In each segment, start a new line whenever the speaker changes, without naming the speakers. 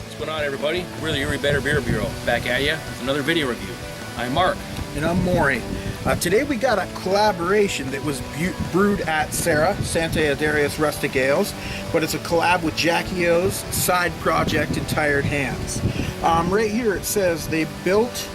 What's going on, everybody? We're the Erie Better Beer Bureau, back at you with another video review. I'm Mark.
And I'm Maury. Today we got a collaboration that was brewed at Sante Adairius Rustic Ales, but it's a collab with Jackie O's side project in Tired Hands. Right here it says they built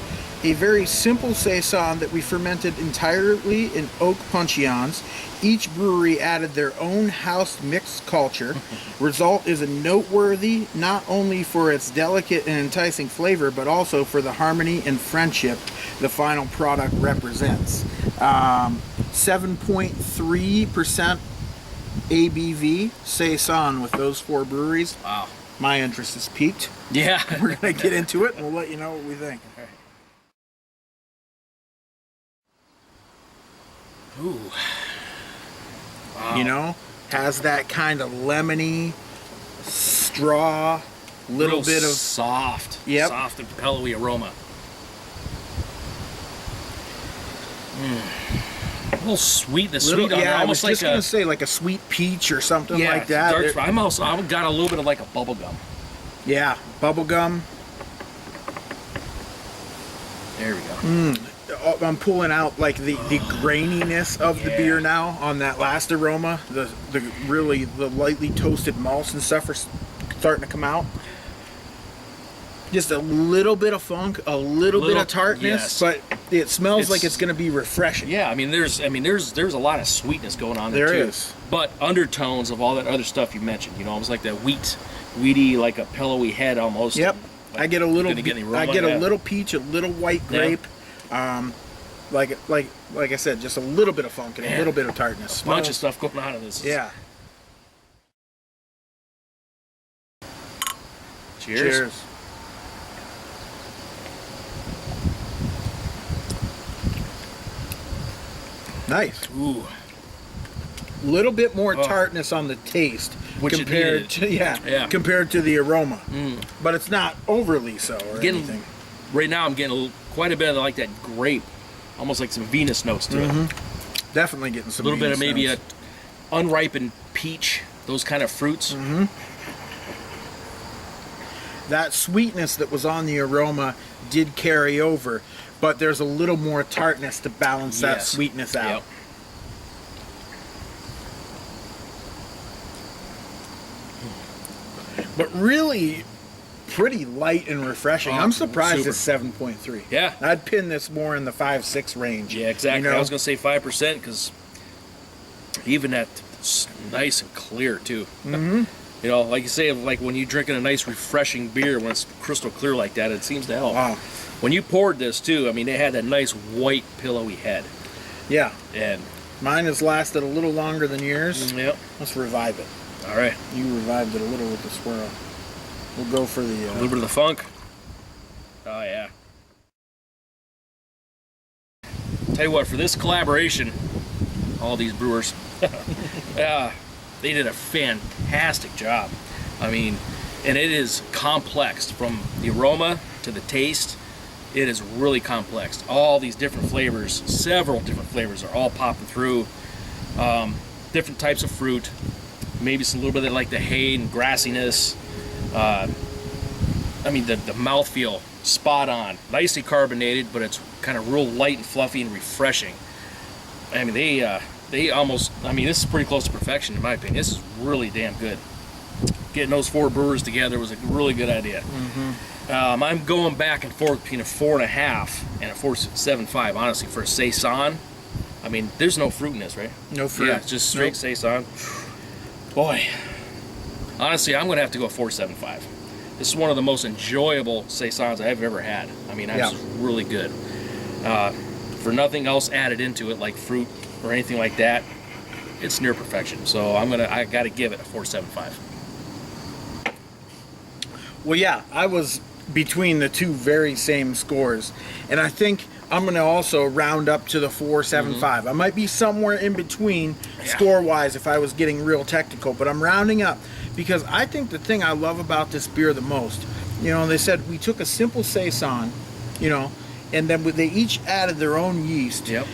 a very simple Saison that we fermented entirely in oak puncheons. Each brewery added their own house mixed culture. Result is a noteworthy not only for its delicate and enticing flavor, but also for the harmony and friendship the final product represents. 7.3% ABV Saison with those 4 breweries.
Wow.
My interest is piqued.
Yeah.
We're going to get into it and we'll let you know what we think.
Ooh. Wow.
You know, has that kind of lemony, straw, little
Real
bit of
soft,
Yep.
soft and pillowy aroma. A little sweet,
little,
sweet on
yeah,
almost
I was just
like
gonna say like a sweet peach or something like that.
I've got a little bit of like a bubble gum.
Yeah, bubble gum.
There we go.
I'm pulling out like the graininess of the beer now on that last aroma. The lightly toasted malts and stuff are starting to come out. Just a little bit of funk, a little bit of tartness, but it smells like it's going to be refreshing.
Yeah, I mean there's a lot of sweetness going on there too.
There is.
But undertones of all that other stuff you mentioned, you know, almost like that weedy, like a pillowy head almost.
Yep.
Like,
I get a little.
aroma,
I get a little peach, a little white grape. Like I said, just a little bit of funk and a little bit of tartness.
A bunch of stuff going on in this.
Yeah.
Cheers.
Cheers. Nice.
Ooh.
Little bit more tartness on the taste compared to compared to the aroma, but it's not overly so or anything.
Right now, I'm getting quite a bit of like that grape, almost like some Venus notes to it.
Definitely getting some.
A little bit of maybe
notes.
a unripened peach, those kind of fruits.
That sweetness that was on the aroma did carry over, but there's a little more tartness to balance that sweetness out.
Yep.
But really pretty light and refreshing. I'm surprised it's 7.3.
Yeah.
I'd pin this more in the 5-6 range.
Yeah, exactly.
You know?
I was going to say 5% because even that's nice and clear too. You know, like you say, like when you're drinking a nice refreshing beer when it's crystal clear like that, it seems to help.
Wow.
When you poured this too, I mean, it had that nice white pillowy head.
Yeah.
And
mine has lasted a little longer than yours.
Yep.
Let's revive it.
All right.
You revived it a little with the swirl. We'll go for the...
a little bit of the funk. Oh, yeah. Tell you what, for this collaboration, all these brewers, they did a fantastic job. I mean, and it is complex from the aroma to the taste. It is really complex. All these different flavors, several different flavors are all popping through. Different types of fruit. Maybe some little bit of like the hay and grassiness. I mean, the mouthfeel, spot on. Nicely carbonated, but it's kind of real light and fluffy and refreshing. I mean, they almost, I mean, this is pretty close to perfection in my opinion. This is really damn good. Getting those 4 brewers together was a really good idea. I'm going back and forth between a 4.5 and a 4.75, honestly, for a Saison. I mean, there's no fruit in this, right?
No fruit.
Yeah, just straight Saison. Boy, honestly, I'm going to have to go 4.75. This is one of the most enjoyable Saisons I've ever had. I mean, that's really good. For nothing else added into it, like fruit or anything like that, it's near perfection. So I got to give it a 4.75.
Well, yeah, I was between the two very same scores, and I think I'm going to also round up to the 4.75. I might be somewhere in between score-wise if I was getting real technical, but I'm rounding up because I think the thing I love about this beer the most, you know, they said we took a simple Saison, you know, and then they each added their own yeast.
Yep.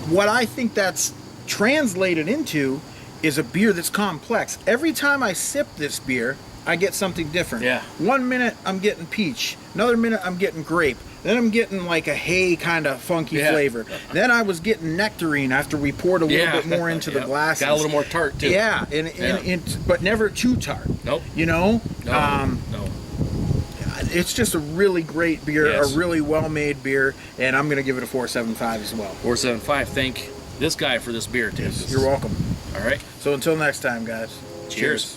What I think that's translated into is a beer that's complex. Every time I sip this beer, I get something different.
Yeah.
1 minute I'm getting peach, another minute I'm getting grape, then I'm getting like a hay kind of funky flavor. Then I was getting nectarine after we poured a little bit more into the glasses.
Got a little more tart too.
Yeah, but never too tart.
Nope.
You know?
No.
It's just a really great beer,
Yes.
a really well-made beer, and I'm going to give it a 4.75 as well.
4.75. Thank this guy for this beer, Tim.
You're welcome.
All right.
So until next time, guys.
Cheers.